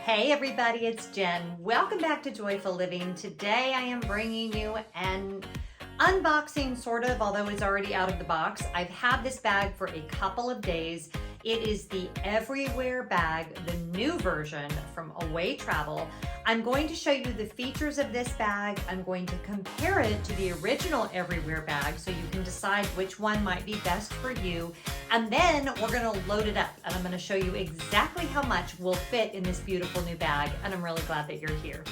Hey everybody, it's Jen. Welcome back to Joyful Living. Today I am bringing you an unboxing, sort of, although it's already out of the box. I've had this bag for a couple of days. It is the Everywhere bag, the new version from Away Travel. I'm going to show you the features of this bag. I'm going to compare it to the original Everywhere bag so you can decide which one might be best for you. And then we're gonna load it up and I'm gonna show you exactly how much will fit in this beautiful new bag. And I'm really glad that you're here.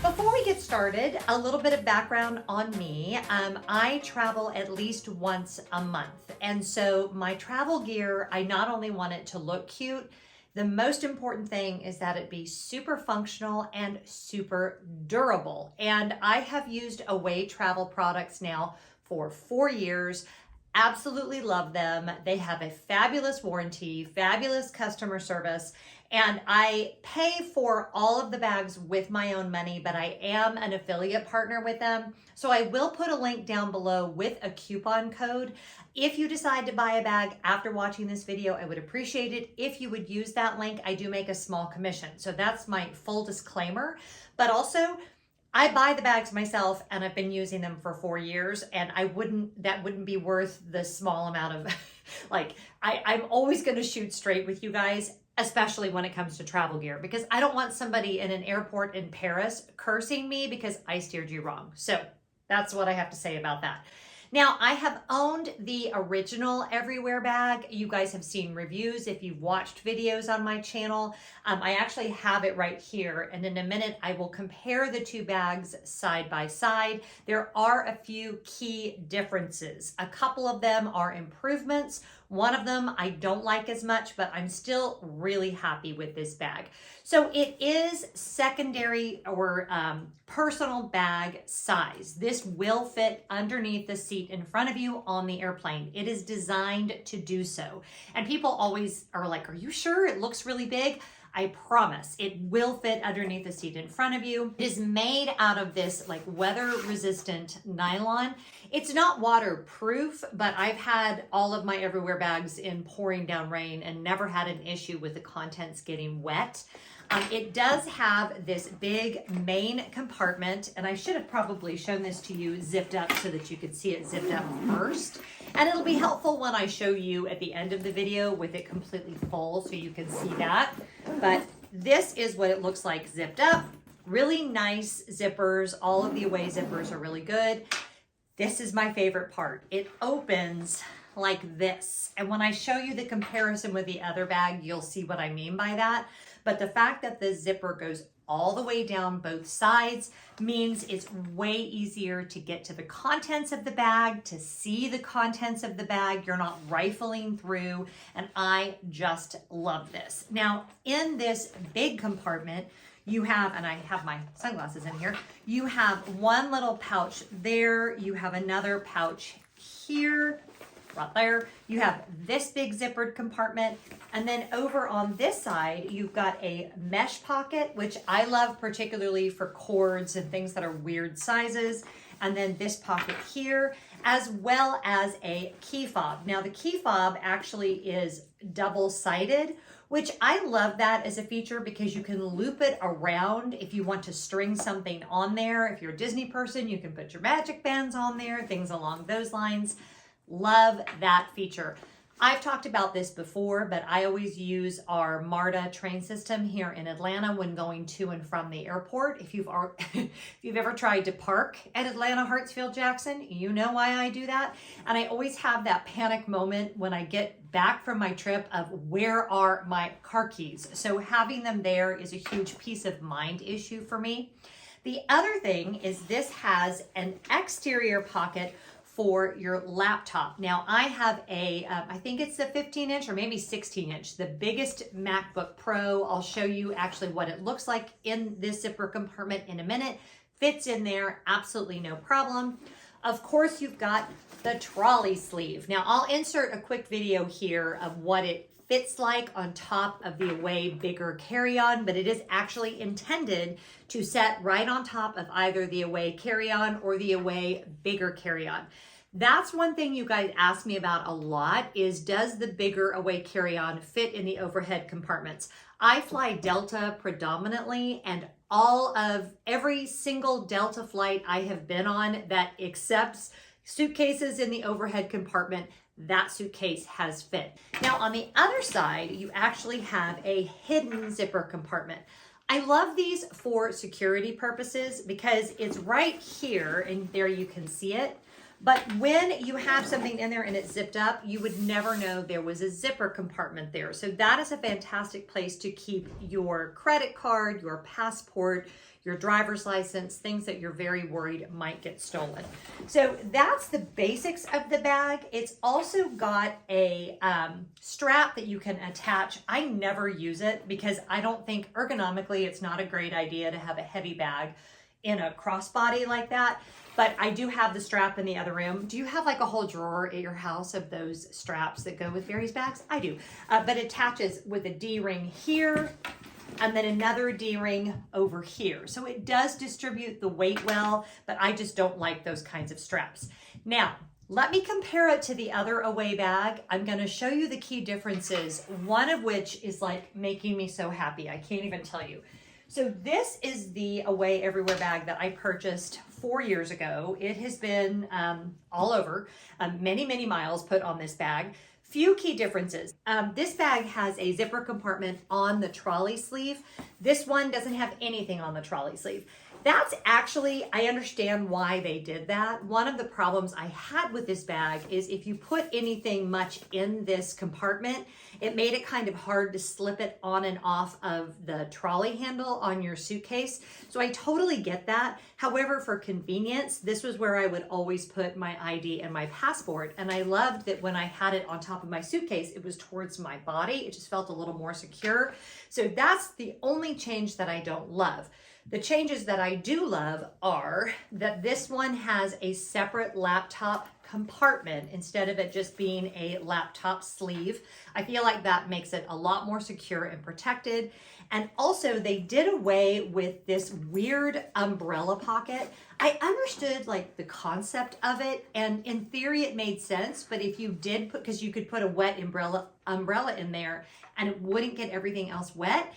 Before we get started, a little bit of background on me. I travel at least once a month. And so my travel gear, I not only want it to look cute, the most important thing is that it be super functional and super durable. And I have used Away Travel products now for 4 years. Absolutely love them. They have a fabulous warranty, fabulous customer service, and I pay for all of the bags with my own money, but I am an affiliate partner with them. So I will put a link down below with a coupon code. If you decide to buy a bag after watching this video, I would appreciate it if you would use that link. I do make a small commission. So that's my full disclaimer. But also, I buy the bags myself and I've been using them for 4 years, and that wouldn't be worth the small amount of, I'm always gonna shoot straight with you guys, especially when it comes to travel gear, because I don't want somebody in an airport in Paris cursing me because I steered you wrong. So that's what I have to say about that. Now, I have owned the original Everywhere bag. You guys have seen reviews if you've watched videos on my channel. I actually have it right here, and in a minute I will compare the two bags side by side. There are a few key differences. A couple of them are improvements. One of them I don't like as much, but I'm still really happy with this bag. So it is secondary or personal bag size. This will fit underneath the seat in front of you on the airplane. It is designed to do so. And people always are like, are you sure? It looks really big. I promise it will fit underneath the seat in front of you. It is made out of this like weather resistant nylon. It's not waterproof, but I've had all of my Everywhere bags in pouring down rain and never had an issue with the contents getting wet. It does have this big main compartment, and I should have probably shown this to you zipped up so that you could see it zipped up first. And it'll be helpful when I show you at the end of the video with it completely full so you can see that. But this is what it looks like zipped up. Really nice zippers. All of the Away zippers are really good. This is my favorite part. It opens like this. And when I show you the comparison with the other bag, you'll see what I mean by that. But the fact that the zipper goes all the way down both sides means it's way easier to get to the contents of the bag, to see the contents of the bag. You're not rifling through, and I just love this. Now, in this big compartment, you have, and I have my sunglasses in here, you have one little pouch there, you have another pouch here, right there. You have this big zippered compartment, and then over on this side you've got a mesh pocket, which I love particularly for cords and things that are weird sizes, and then this pocket here, as well as a key fob. Now the key fob actually is double-sided, which I love that as a feature because you can loop it around if you want to string something on there. If you're a Disney person, you can put your magic bands on there, things along those lines. Love that feature. I've talked about this before, but I always use our MARTA train system here in Atlanta when going to and from the airport. If you've ever tried to park at Atlanta Hartsfield Jackson, you know why I do that. And I always have that panic moment when I get back from my trip of where are my car keys? So having them there is a huge peace of mind issue for me. The other thing is this has an exterior pocket for your laptop. Now I have I think it's a 15-inch or maybe 16-inch, the biggest MacBook Pro. I'll show you actually what it looks like in this zipper compartment in a minute. Fits in there, absolutely no problem. Of course, you've got the trolley sleeve. Now I'll insert a quick video here of what it fits like on top of the Away bigger carry-on, but it is actually intended to set right on top of either the Away carry-on or the Away bigger carry-on. That's one thing you guys ask me about a lot is, does the bigger away carry-on fit in the overhead compartments? I fly Delta predominantly, and every single Delta flight I have been on that accepts suitcases in the overhead compartment, that suitcase has fit. Now on the other side, you actually have a hidden zipper compartment. I love these for security purposes because it's right here, and there you can see it. But when you have something in there and it's zipped up, you would never know there was a zipper compartment there. So that is a fantastic place to keep your credit card, your passport, your driver's license, things that you're very worried might get stolen. So that's the basics of the bag. It's also got a strap that you can attach. I never use it because I don't think ergonomically it's not a great idea to have a heavy bag in a crossbody like that. But I do have the strap in the other room. Do you have like a whole drawer at your house of those straps that go with various bags? I do, but it attaches with a D-ring here and then another D-ring over here. So it does distribute the weight well, but I just don't like those kinds of straps. Now, let me compare it to the other away bag. I'm gonna show you the key differences, one of which is like making me so happy. I can't even tell you. So this is the Away Everywhere bag that I purchased 4 years ago. It has been all over, many, many miles put on this bag. Few key differences. This bag has a zipper compartment on the trolley sleeve. This one doesn't have anything on the trolley sleeve. That's actually, I understand why they did that. One of the problems I had with this bag is if you put anything much in this compartment, it made it kind of hard to slip it on and off of the trolley handle on your suitcase. So I totally get that. However, for convenience, this was where I would always put my ID and my passport. And I loved that when I had it on top of my suitcase, it was towards my body. It just felt a little more secure. So that's the only change that I don't love. The changes that I do love are that this one has a separate laptop compartment instead of it just being a laptop sleeve. I feel like that makes it a lot more secure and protected. And also they did away with this weird umbrella pocket. I understood like the concept of it, and in theory it made sense, but if you did put, because you could put a wet umbrella in there and it wouldn't get everything else wet.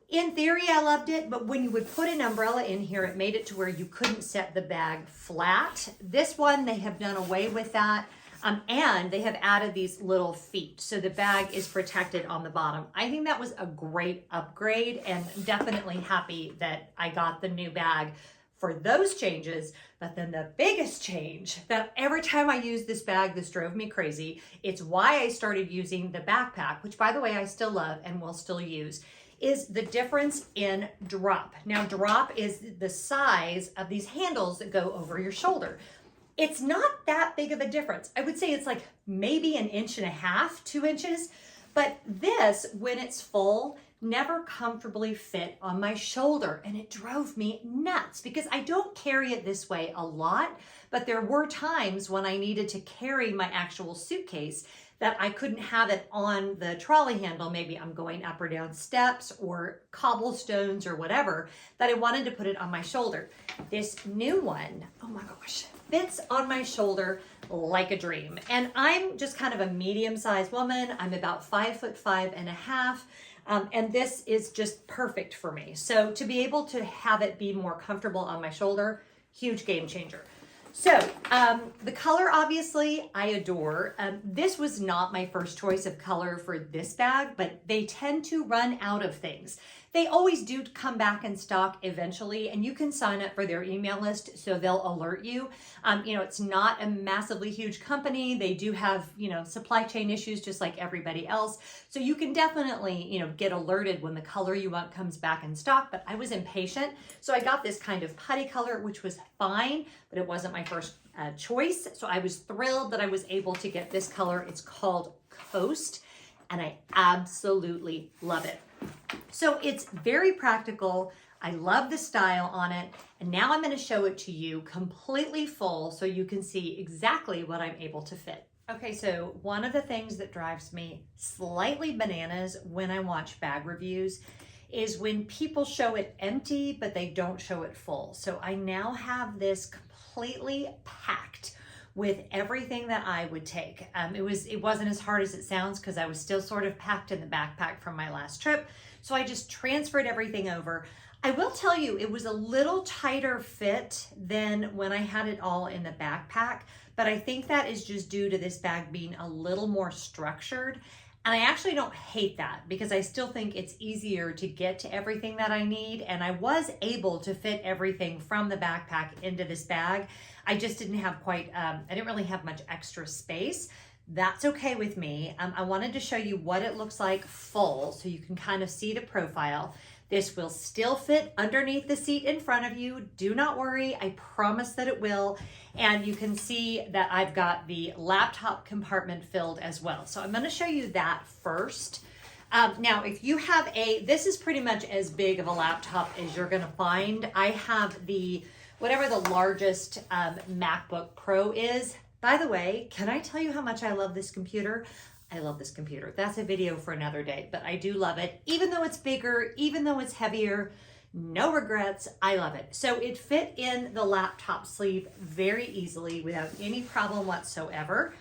In theory, I loved it, but when you would put an umbrella in here, it made it to where you couldn't set the bag flat. This one, they have done away with that, and they have added these little feet, so the bag is protected on the bottom. I think that was a great upgrade, and definitely happy that I got the new bag for those changes. But then the biggest change that every time I use this bag, this drove me crazy. It's why I started using the backpack, which by the way, I still love and will still use, is the difference in drop. Now, drop is the size of these handles that go over your shoulder. It's not that big of a difference. I would say it's like maybe 1.5 inches, 2 inches, but this, when it's full, never comfortably fit on my shoulder, and it drove me nuts because I don't carry it this way a lot, but there were times when I needed to carry my actual suitcase that I couldn't have it on the trolley handle. Maybe I'm going up or down steps or cobblestones or whatever, that I wanted to put it on my shoulder. This new one, oh my gosh, fits on my shoulder like a dream. And I'm just kind of a medium-sized woman. I'm about 5'5.5". And this is just perfect for me. So to be able to have it be more comfortable on my shoulder, huge game changer. So the color, obviously, I adore. This was not my first choice of color for this bag, but they tend to run out of things. They always do come back in stock eventually, and you can sign up for their email list so they'll alert you. It's not a massively huge company. They do have, supply chain issues just like everybody else. So you can definitely, get alerted when the color you want comes back in stock, but I was impatient. So I got this kind of putty color, which was fine, but it wasn't my first choice. So I was thrilled that I was able to get this color. It's called Coast, and I absolutely love it. So it's very practical. I love the style on it. And now I'm going to show it to you completely full so you can see exactly what I'm able to fit. Okay, so one of the things that drives me slightly bananas when I watch bag reviews is when people show it empty, but they don't show it full. So I now have this completely packed with everything that I would take. It wasn't as hard as it sounds because I was still sort of packed in the backpack from my last trip. So I just transferred everything over. I will tell you, it was a little tighter fit than when I had it all in the backpack, but I think that is just due to this bag being a little more structured. And I actually don't hate that because I still think it's easier to get to everything that I need. And I was able to fit everything from the backpack into this bag. I just didn't have I didn't really have much extra space. That's okay with me. I wanted to show you what it looks like full so you can kind of see the profile. This will still fit underneath the seat in front of you. Do not worry, I promise that it will. And you can see that I've got the laptop compartment filled as well. So I'm gonna show you that first. Now, if you have this is pretty much as big of a laptop as you're gonna find. I have whatever the largest MacBook Pro is. By the way, can I tell you how much I love this computer? I love this computer. That's a video for another day, but I do love it. Even though it's bigger, even though it's heavier, no regrets, I love it. So it fit in the laptop sleeve very easily without any problem whatsoever.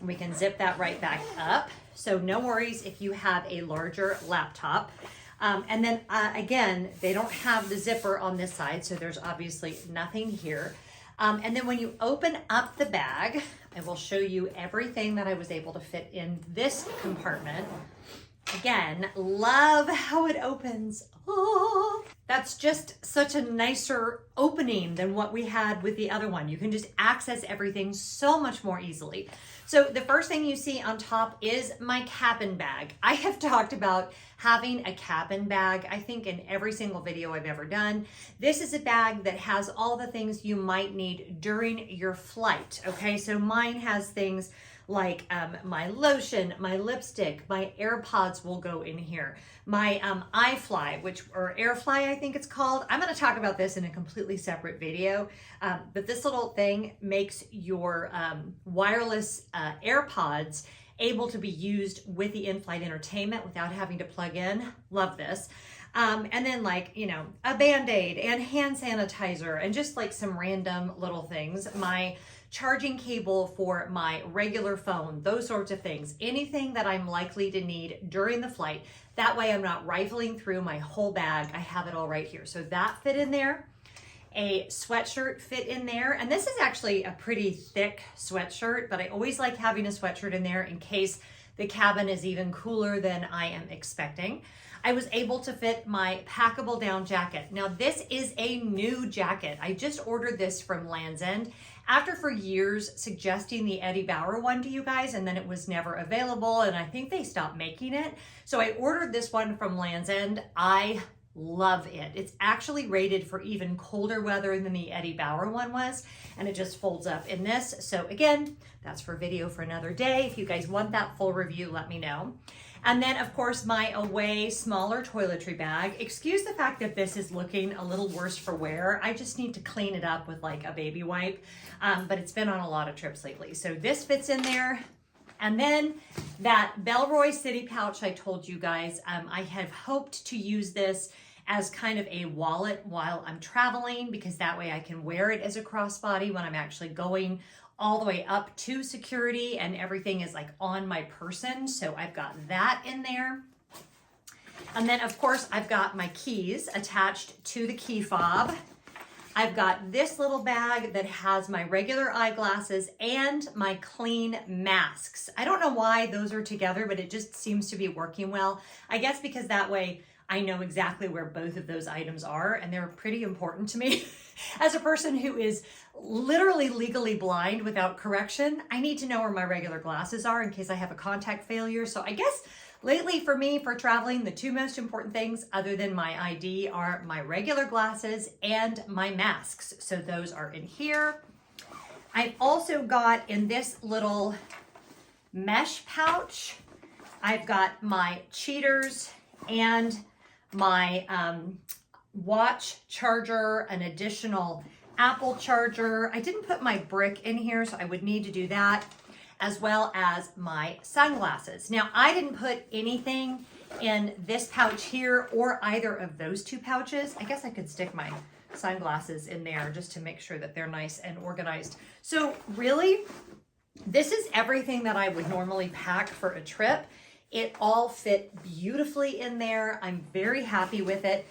We can zip that right back up. So no worries if you have a larger laptop. And then again, they don't have the zipper on this side, so there's obviously nothing here. And then when you open up the bag, I will show you everything that I was able to fit in this compartment. Again, love how it opens. Oh, that's just such a nicer opening than what we had with the other one. You can just access everything so much more easily. So the first thing you see on top is my cabin bag. I have talked about having a cabin bag, I think in every single video I've ever done. This is a bag that has all the things you might need during your flight, okay? So mine has things like my lotion, my lipstick, my AirPods will go in here. My iFly, or AirFly, I think it's called. I'm gonna talk about this in a completely separate video, but this little thing makes your wireless AirPods able to be used with the in-flight entertainment without having to plug in. Love this. And then a Band-Aid and hand sanitizer and just like some random little things. My charging cable for my regular phone, those sorts of things. Anything that I'm likely to need during the flight. That way I'm not rifling through my whole bag. I have it all right here. So that fit in there. A sweatshirt fit in there. And this is actually a pretty thick sweatshirt, but I always like having a sweatshirt in there in case the cabin is even cooler than I am expecting. I was able to fit my packable down jacket. Now this is a new jacket. I just ordered this from Land's End after for years suggesting the Eddie Bauer one to you guys, and then it was never available, and I think they stopped making it. So I ordered this one from Land's End. I love it. It's actually rated for even colder weather than the Eddie Bauer one was, and it just folds up in this. So again, that's for video for another day. If you guys want that full review, let me know. And then of course my Away smaller toiletry bag. Excuse the fact that this is looking a little worse for wear. I just need to clean it up with like a baby wipe, but it's been on a lot of trips lately. So this fits in there. And then that Belroy City pouch I told you guys, I have hoped to use this as kind of a wallet while I'm traveling, because that way I can wear it as a crossbody when I'm actually going all the way up to security and everything is like on my person. So I've got that in there. And then of course I've got my keys attached to the key fob. I've got this little bag that has my regular eyeglasses and my clean masks. I don't know why those are together, but it just seems to be working well. I guess because that way I know exactly where both of those items are, and they're pretty important to me. As a person who is literally legally blind without correction, I need to know where my regular glasses are in case I have a contact failure. So I guess lately for me, for traveling, the two most important things other than my ID are my regular glasses and my masks. So those are in here. I've also got in this little mesh pouch, I've got my cheaters and my watch charger, an additional Apple charger. I didn't put my brick in here, so I would need to do that, as well as my sunglasses. Now, I didn't put anything in this pouch here or either of those two pouches. I guess I could stick my sunglasses in there just to make sure that they're nice and organized. So really, this is everything that I would normally pack for a trip. It all fit beautifully in there. I'm very happy with it.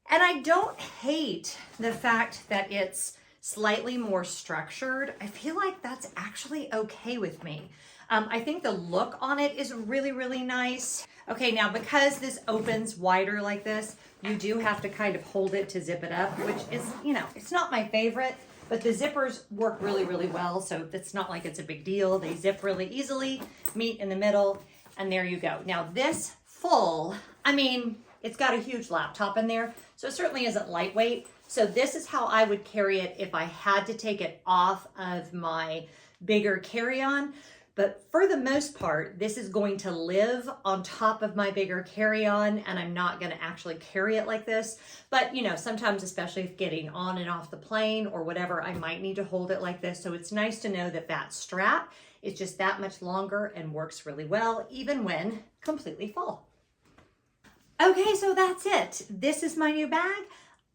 And I don't hate the fact that it's slightly more structured. I feel like that's actually okay with me. I think the look on it is really, really nice. Okay, now because this opens wider like this, you do have to kind of hold it to zip it up, which is, you know, it's not my favorite, but the zippers work really, really well. So it's not like it's a big deal. They zip really easily, meet in the middle, and there you go. Now this full, I mean, it's got a huge laptop in there, so it certainly isn't lightweight. So this is how I would carry it if I had to take it off of my bigger carry-on. But for the most part, this is going to live on top of my bigger carry-on, and I'm not going to actually carry it like this. But, you know, sometimes, especially if getting on and off the plane or whatever, I might need to hold it like this. So it's nice to know that that strap is just that much longer and works really well, even when completely full. Okay, so that's it. This is my new bag.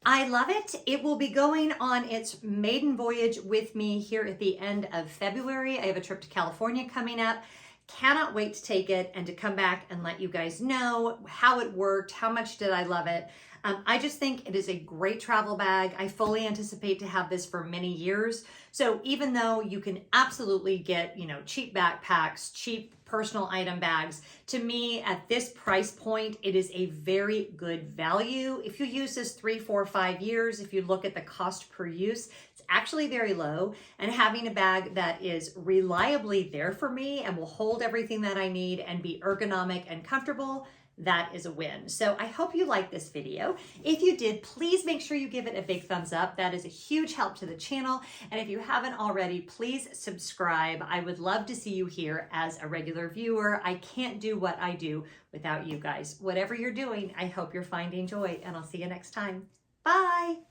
I love it. It will be going on its maiden voyage with me here at the end of February. I have a trip to California coming up. Cannot wait to take it and to come back and let you guys know how it worked, how much did I love it. I just think it is a great travel bag. I fully anticipate to have this for many years. So even though you can absolutely get, you know, cheap backpacks, cheap personal item bags, to me at this price point, it is a very good value. If you use this 3, 4, 5 years, if you look at the cost per use, it's actually very low. And having a bag that is reliably there for me and will hold everything that I need and be ergonomic and comfortable, that is a win. So I hope you liked this video. If you did, please make sure you give it a big thumbs up. That is a huge help to the channel. And if you haven't already, please subscribe. I would love to see you here as a regular viewer. I can't do what I do without you guys. Whatever you're doing, I hope you're finding joy, and I'll see you next time. Bye.